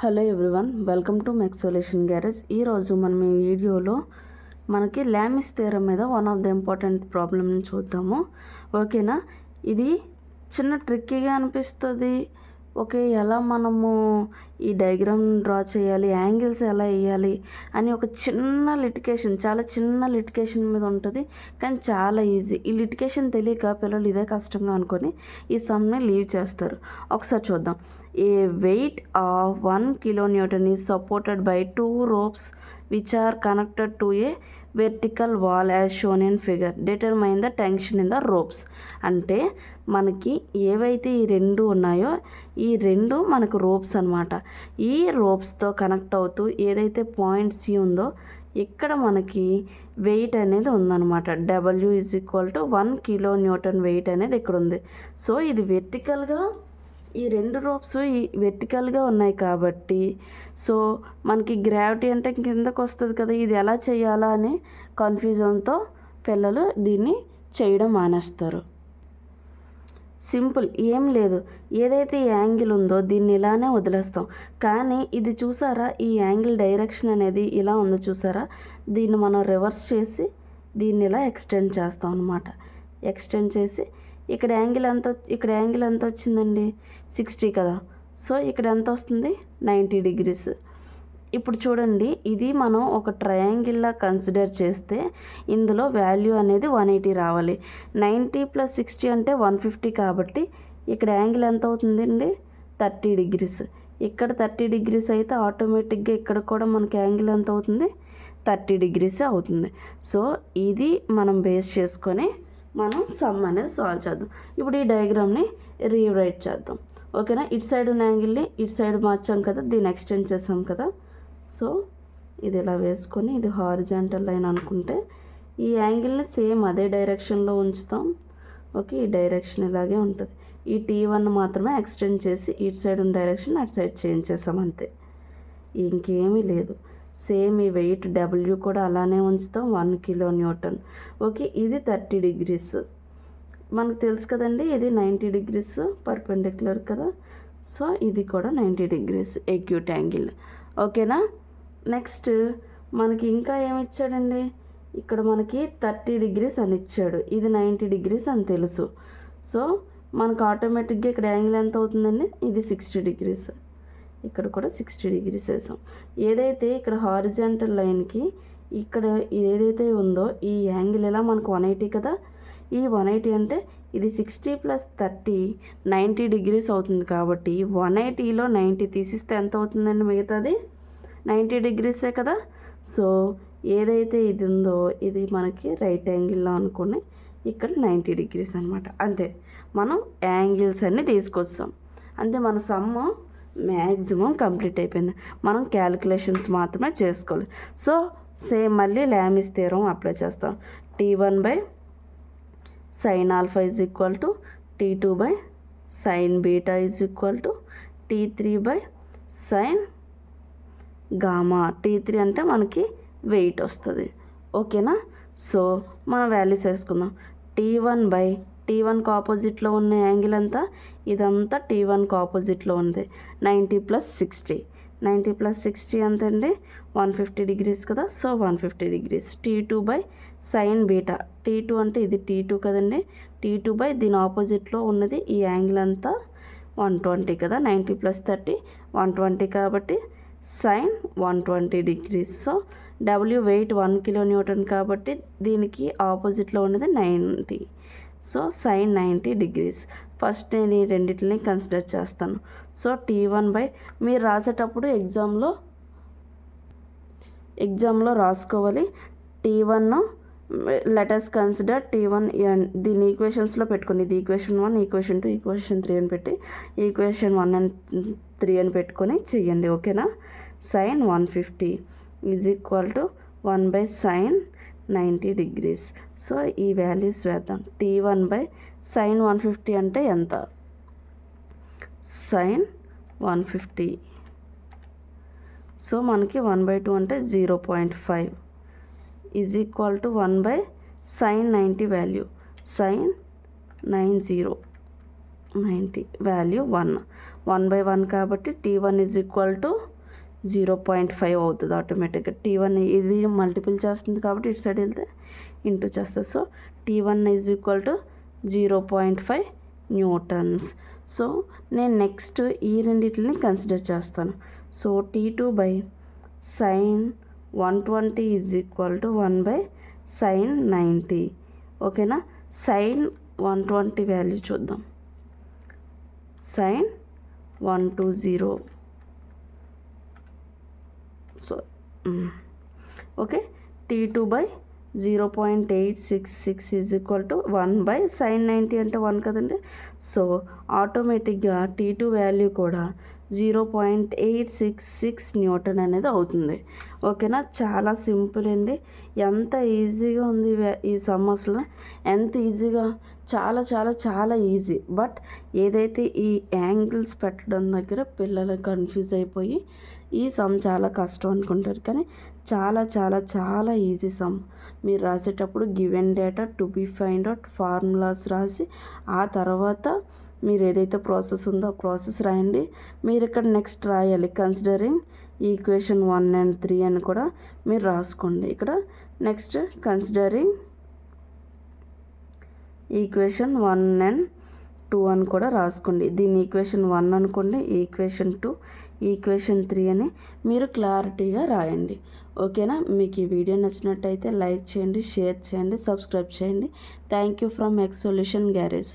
Hello everyone, welcome to mech solution garage. ఈరోజు మనం ఈ వీడియోలో మనకి లామిస్ థియరం మీద వన్ ఆఫ్ ద ఇంపార్టెంట్ ప్రాబ్లమ్ని చూద్దాము. ఓకేనా, ఇది చిన్న ట్రిక్కీగా అనిపిస్తుంది. ఓకే, ఎలా మనము ఈ డయాగ్రామ్ డ్రా చేయాలి, యాంగిల్స్ ఎలా వేయాలి అని ఒక చిన్న లిటికేషన్, చాలా చిన్న లిటికేషన్ మీద ఉంటుంది, కానీ చాలా ఈజీ. ఈ లిటికేషన్ తెలియక పిల్లలు ఇదే కష్టంగా అనుకొని ఈ సమ్ని లీవ్ చేస్తారు. ఒకసారి చూద్దాం. ఏ weight of 1 kilonewton is supported by 2 ropes which are connected to a vertical wall as shown in figure. Determine the tension in the ropes. అంటే మనకి ఏవైతే ఈ రెండు ఉన్నాయో ఈ రెండు మనకు రోప్స్ అనమాట. ఈ రోప్స్తో కనెక్ట్ అవుతూ ఏదైతే పాయింట్ సి ఉందో ఇక్కడ మనకి వెయిట్ అనేది ఉందన్నమాట. W = 1 kilonewton వెయిట్ అనేది ఇక్కడ ఉంది. సో ఇది వెర్టికల్గా, ఈ రెండు రోప్స్ ఈ వెర్టికల్గా ఉన్నాయి కాబట్టి సో మనకి గ్రావిటీ అంటే కిందకు వస్తుంది కదా, ఇది ఎలా చేయాలా అని కన్ఫ్యూజన్తో పిల్లలు దీన్ని చేయడం మానేస్తారు. సింపుల్, ఏం లేదు, ఏదైతే ఈ యాంగిల్ ఉందో దీన్ని ఇలానే వదిలేస్తాం. కానీ ఇది చూసారా, ఈ యాంగిల్ డైరెక్షన్ అనేది ఇలా ఉందో చూసారా, దీన్ని మనం రివర్స్ చేసి దీన్ని ఇలా ఎక్స్టెండ్ చేస్తాం అనమాట. ఎక్స్టెండ్ చేసి ఇక్కడ యాంగిల్ ఎంత వచ్చిందండి, 60 కదా. సో ఇక్కడ ఎంత వస్తుంది, 90 degrees. ఇప్పుడు చూడండి, ఇది మనం ఒక ట్రయాంగిల్లా కన్సిడర్ చేస్తే ఇందులో వాల్యూ అనేది 180 రావాలి. 90 + 60 అంటే 150 కాబట్టి ఇక్కడ యాంగిల్ ఎంత అవుతుందండి, 30 degrees. ఇక్కడ 30 degrees అయితే ఆటోమేటిక్గా ఇక్కడ కూడా మనకి యాంగిల్ ఎంత అవుతుంది, 30 degrees అవుతుంది. సో ఇది మనం బేస్ చేసుకొని మనం సమ్ అనేది సాల్వ్ చేద్దాం. ఇప్పుడు ఈ డయాగ్రామ్ని రీరైట్ చేద్దాం. ఓకేనా, ఇటు సైడ్ ఉన్న యాంగిల్ని ఇటు సైడ్ మార్చాం కదా, దీన్ని ఎక్స్టెండ్ చేసాం కదా. సో ఇది ఇలా వేసుకొని ఇది హారిజాంటల్ లైన్ అనుకుంటే ఈ యాంగిల్ని సేమ్ అదే డైరెక్షన్లో ఉంచుతాం. ఓకే, ఈ డైరెక్షన్ ఇలాగే ఉంటుంది. ఈ T1 మాత్రమే ఎక్స్టెండ్ చేసి ఇటు సైడ్ ఉన్న డైరెక్షన్ అటు సైడ్ చేంజ్ చేసాం, అంతే, ఇంకేమీ లేదు. సేమ్ ఈ వెయిట్ W కూడా అలానే ఉంచుతాం, 1 kilonewton. ఓకే, ఇది 30 degrees మనకు తెలుసు కదండి, ఇది 90 degrees పర్పెండిక్యులర్ కదా. సో ఇది కూడా 90 degrees ఎక్యూట్ యాంగిల్. ఓకేనా, నెక్స్ట్ మనకి ఇంకా ఏమి ఇచ్చాడండి, ఇక్కడ మనకి 30 degrees అని ఇచ్చాడు, ఇది 90 degrees అని తెలుసు. సో మనకు ఆటోమేటిక్గా ఇక్కడ యాంగిల్ ఎంత అవుతుందండి, ఇది 60 degrees. ఇక్కడ కూడా 60 degrees వేసాం. ఏదైతే ఇక్కడ హారిజాంటల్ లైన్కి ఇక్కడ ఏదైతే ఉందో ఈ యాంగిల్ ఎలా మనకు 180 కదా. ఈ 180 అంటే ఇది 60 + 30 90 degrees అవుతుంది కాబట్టి 180లో 90 తీసిస్తే ఎంత అవుతుందండి, మిగతాది 90 degrees కదా. సో ఏదైతే ఇది ఉందో ఇది మనకి రైట్ యాంగిల్లో అనుకుని ఇక్కడ 90 degrees అనమాట. అంతే, మనం యాంగిల్స్ అన్నీ తీసుకొస్తాం, అంతే. మన సమ్ మ్యాక్సిమం కంప్లీట్ అయిపోయింది. మనం క్యాలిక్యులేషన్స్ మాత్రమే చేసుకోవాలి. సో సేమ్ మళ్ళీ లామిస్ థియరం అప్లై చేస్తాం. T1/sin α = T2/sin β = T3/sin γ. T3 అంటే మనకి వెయిట్ వస్తుంది. ఓకేనా, సో మనం వాల్యూస్ వేసుకుందాం. T1/T1కి ఆపోజిట్లో ఉన్న యాంగిల్ అంతా, ఇదంతా T1కి ఆపోజిట్లో ఉంది. 90 + 60 90 + 60 ఎంత అండి, 150 degrees కదా. So 150 degrees. T2/sin β, T2 అంటే ఇది T2 కదండి, T2 దీని ఆపోజిట్లో ఉన్నది ఈ యాంగిల్ అంతా 120 కదా. 90 + 30 120 కాబట్టి sin 120 degrees. So W weight 1 kilonewton కాబట్టి దీనికి ఆపోజిట్లో ఉన్నది 90. So sin 90 degrees. ఫస్ట్ నేను ఈ రెండింటిని కన్సిడర్ చేస్తాను. సో T1 మీరు రాసేటప్పుడు ఎగ్జామ్లో రాసుకోవాలి. T1 లెటర్స్ కన్సిడర్ T1 దీని ఈక్వేషన్స్లో పెట్టుకొని, ఇది ఈక్వేషన్ 1, ఈక్వేషన్ 2, ఈక్వేషన్ 3 అని పెట్టి ఈక్వేషన్ 1 and 3 అని పెట్టుకొని చెయ్యండి. ఓకేనా, sin 150 = 1/sin 90 degrees. సో ఈ వాల్యూస్ వేద్దాం. T1/sin 150 అంటే ఎంత, sin 150. సో మనకి 1/2 అంటే 0.5 = 1/sin 90 వాల్యూ, sin 90 వాల్యూ 1 1/1 కాబట్టి T1 = 0.5 అవుతుంది ఆటోమేటిక్గా. T1 ఇది మల్టిపుల్ చేస్తుంది కాబట్టి ఇటు సైడ్ వెళ్తే ఇంటూ చేస్తుంది. So T1 is equal to 0.5 newtons. So నేను నెక్స్ట్ ఈ రెండింటిని కన్సిడర్ చేస్తాను. So T2 by sin 120 is equal to 1 by sin 90. ఓకేనా. sin 120 వాల్యూ చూద్దాం. sin 120. So okay. T2 by 0.866 is equal to 1 by sin 90 అంటే 1 కదండి. So ఆటోమేటిక్గా T2 value కూడా 0.866 న్యూటన్ అనేది అవుతుంది. ఓకేనా. చాలా సింపుల్ అండి. ఎంత ఈజీగా ఉంది ఈ సమ్, అసలు ఎంత ఈజీగా, చాలా చాలా చాలా ఈజీ. బట్ ఏదైతే ఈ యాంగిల్స్ పెట్టడం దగ్గర పిల్లలు కన్ఫ్యూజ్ అయిపోయి ఈ సమ్ చాలా కష్టం అనుకుంటారు, కానీ చాలా చాలా చాలా ఈజీ సమ్. మీరు రాసేటప్పుడు given data to be find out formulas రాసి ఆ తర్వాత మీరు ఏదైతే ప్రాసెస్ ఉందో ఆ ప్రాసెస్ రాయండి. మీరు ఇక్కడ నెక్స్ట్ రాయాలి కన్సిడరింగ్ ఈక్వేషన్ 1 and 3 అని కూడా మీరు రాసుకోండి. ఇక్కడ నెక్స్ట్ కన్సిడరింగ్ ఈక్వేషన్ 1 and 2 అని కూడా రాసుకోండి. దీన్ని ఈక్వేషన్ 1 అనుకోండి, ఈక్వేషన్ 2, ఈక్వేషన్ 3 అని మీరు క్లారిటీగా రాయండి. ఓకేనా. మీకు ఈ వీడియో నచ్చినట్టయితే లైక్ చేయండి, షేర్ చేయండి, సబ్స్క్రైబ్ చేయండి. Thank you from X solution garage.